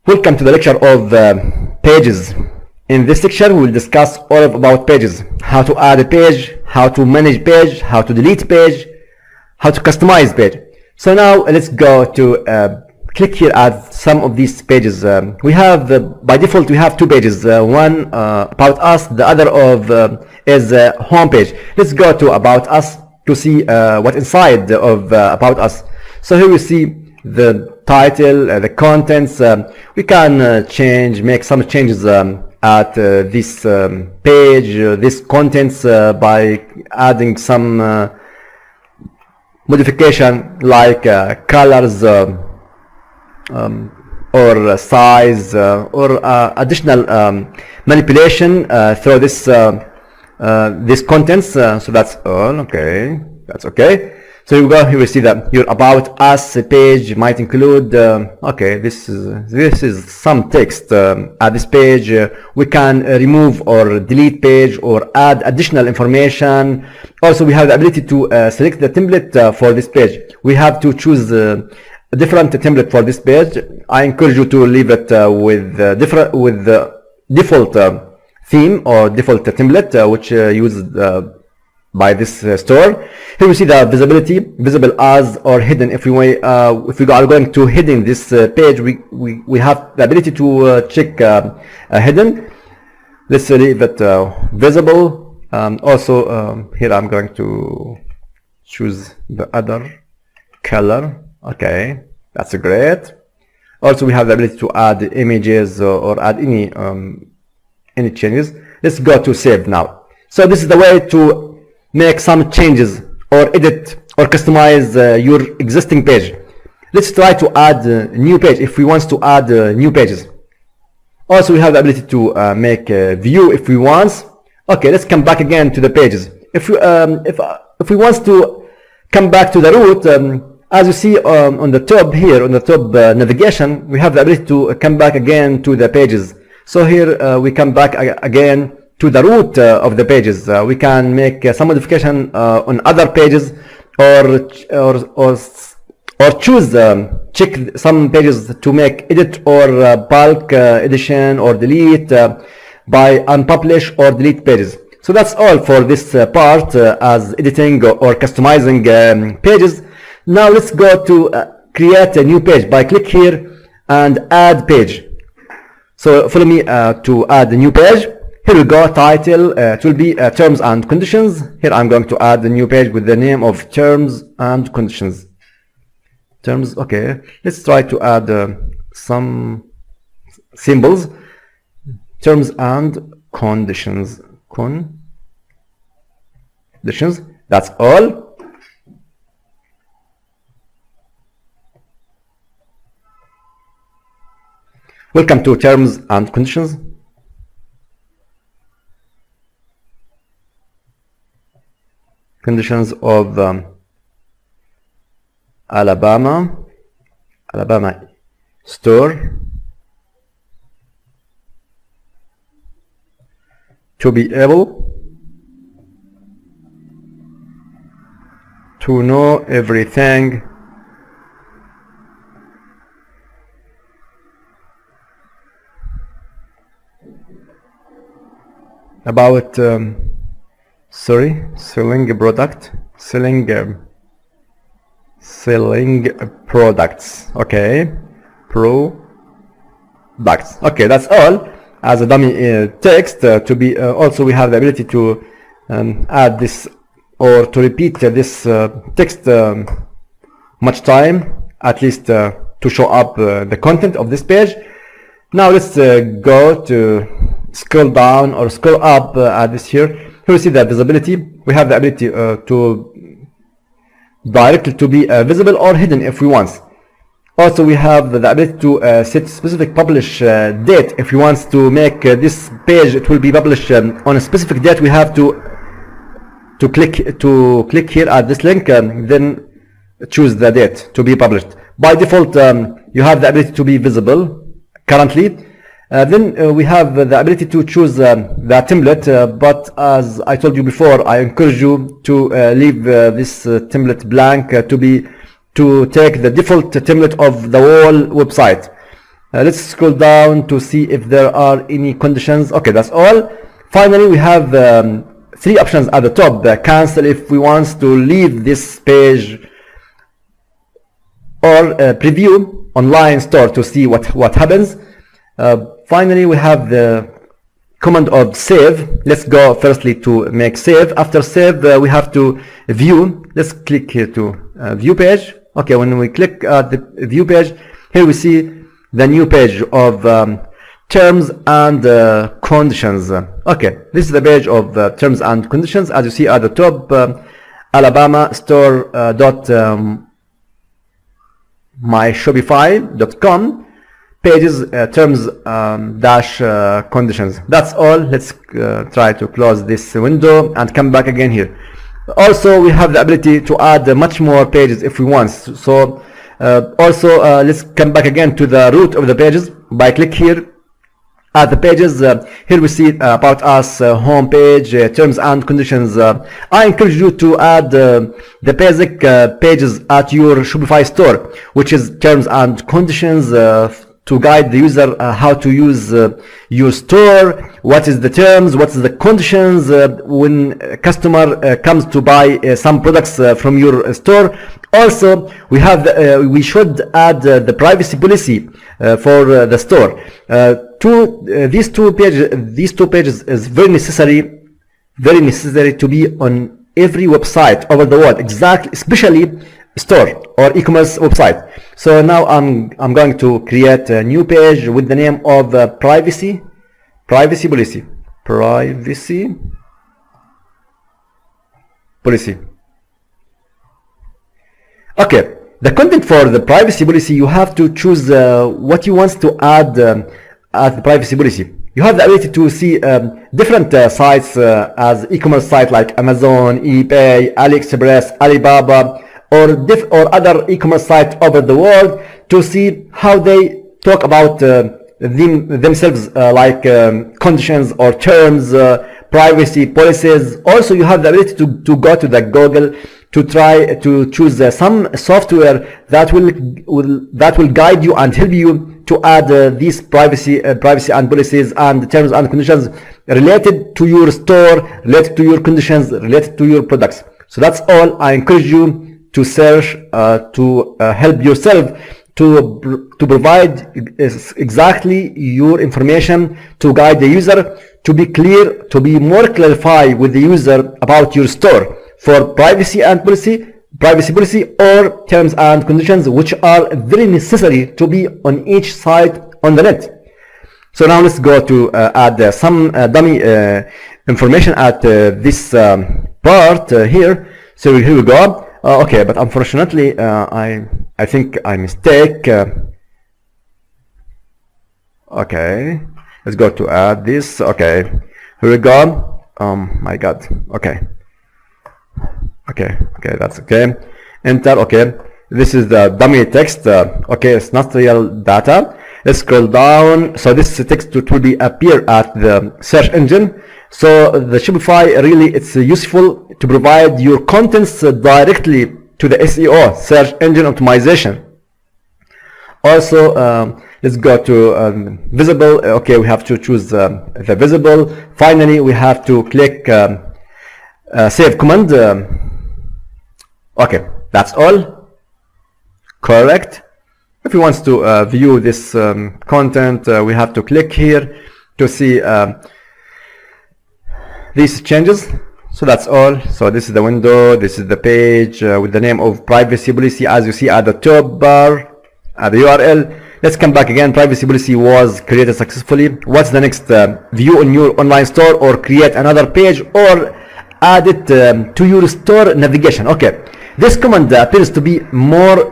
Welcome to the lecture of pages. In this lecture we will discuss all about pages, how to add a page, how to manage page, how to delete page, how to customize page. So now let's go to click here at some of these pages. We have by default we have two pages, one about us, the other is home page. Let's go to about us to see what inside of about us. So here we see the title, the contents. We can make some changes at this page, this contents by adding some modification like colors or size or additional manipulation through this contents. So that's all. Okay, that's okay. So you go here, we see that your about us page might include okay, this is some text at this page. We can remove or delete page or add additional information. Also we have the ability to select the template for this page. We have to choose a different template for this page. I encourage you to leave it with the default theme or default template which used by this store. Here we see the visibility, visible as or hidden. If we are going to hidden this page, we have the ability to check hidden. Let's leave it visible. Also here I'm going to choose the other color. Okay, that's great. Also we have the ability to add images or add any changes. Let's go to save now. So this is the way to make some changes or edit or customize your existing page. Let's try to add a new page if we want to add new pages. Also we have the ability to make a view if we want. Okay, let's come back again to the pages. If we want to come back to the root, as you see on the top here, on the top navigation, we have the ability to come back again to the pages. So here we come back again to the root of the pages. We can make some modification on other pages or choose check some pages to make edit or bulk edition or delete by unpublish or delete pages. So that's all for this part as editing or customizing pages. Now let's go to create a new page by click here and add page. So follow me to add a new page. Here we go, title, it will be terms and conditions. Here I'm going to add a new page with the name of terms and conditions. Terms, okay. Let's try to add some symbols. Terms and conditions. Conditions, that's all. Welcome to terms and conditions. Conditions of Alabama store to be able to know everything about selling products. Okay, products. Okay, that's all as a dummy text to be also we have the ability to add this or to repeat this text much time, at least to show up the content of this page. Now let's go to scroll down or scroll up at this here. Here we see the visibility. We have the ability to directly to be visible or hidden if we want. Also we have the ability to set specific publish date. If we want to make this page, it will be published on a specific date. We have to click here at this link, then choose the date to be published. By default, you have the ability to be visible currently. Then we have the ability to choose the template, but as I told you before, I encourage you to leave this template blank to take the default template of the whole website. Let's scroll down to see if there are any conditions. Okay, that's all. Finally, we have three options at the top. Cancel if we want to leave this page, or preview online store to see what happens. Finally, we have the command of save. Let's go firstly to make save. After save, we have to view. Let's click here to view page. Okay, when we click the view page, here we see the new page of terms and conditions. Okay, this is the page of terms and conditions. As you see at the top, Alabama store myshopify.com pages, terms dash conditions. That's all. Let's try to close this window and come back again here. Also, we have the ability to add much more pages if we want. So let's come back again to the root of the pages by click here at the pages. Here we see about us, home page, terms and conditions. I encourage you to add the basic pages at your Shopify store, which is terms and conditions, to guide the user how to use your store, what is the terms, what is the conditions when a customer comes to buy some products from your store. Also, we should add the privacy policy for the store. These two pages is very necessary to be on every website over the world, exactly, especially store or e-commerce website. So now I'm going to create a new page with the name of privacy policy. Okay, the content for the privacy policy, you have to choose what you want to add as the privacy policy. You have the ability to see different sites as e-commerce site like Amazon, eBay, AliExpress, Alibaba, or other e-commerce sites over the world, to see how they talk about themselves, like conditions or terms, privacy policies. Also, you have the ability to go to the Google to try to choose some software that will guide you and help you to add these privacy and policies and terms and conditions related to your store, related to your conditions, related to your products. So that's all. I encourage you to search to help yourself to provide exactly your information, to guide the user, to be clear, to be more clarified with the user about your store for privacy policy or terms and conditions, which are very necessary to be on each site on the net. So now let's go to add some dummy information at this part here. So here we go. Okay, but unfortunately, I think I mistake. Okay, let's go to add this. Okay, here we go. My God. Okay, that's okay. Enter. Okay, this is the dummy text. Okay, it's not real data. Let's scroll down. So this text will be appear at the search engine. So the Shopify, really, it's useful to provide your contents directly to the SEO, search engine optimization. Also, let's go to visible. Okay, we have to choose the visible. Finally, we have to click save command. Okay, that's all. Correct. If we want to view this content, we have to click here to see these changes. So that's all. So this is the window, this is the page with the name of privacy policy, as you see at the top bar at the URL. Let's come back again. Privacy policy was created successfully. What's the next? View on your online store, or create another page, or add it to your store navigation. Okay, this command appears to be more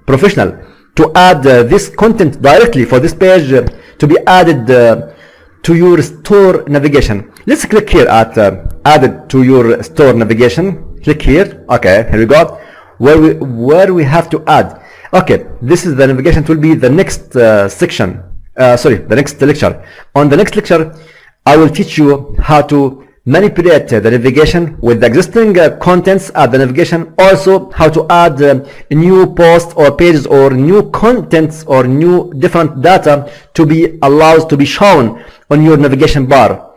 professional, to add this content directly for this page to be added to your store navigation. Let's click here at added to your store navigation. Click here. Okay, here we go. Where we have to add. Okay, this is the navigation. It will be the next section. The next lecture. On the next lecture, I will teach you how to manipulate the navigation with the existing contents at the navigation, also how to add new posts or pages or new contents or new different data to be allowed to be shown on your navigation bar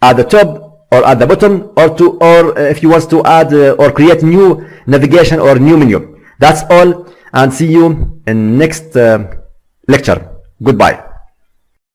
at the top or at the bottom, or if you want to add or create new navigation or new menu. That's all, and see you in next lecture. Goodbye.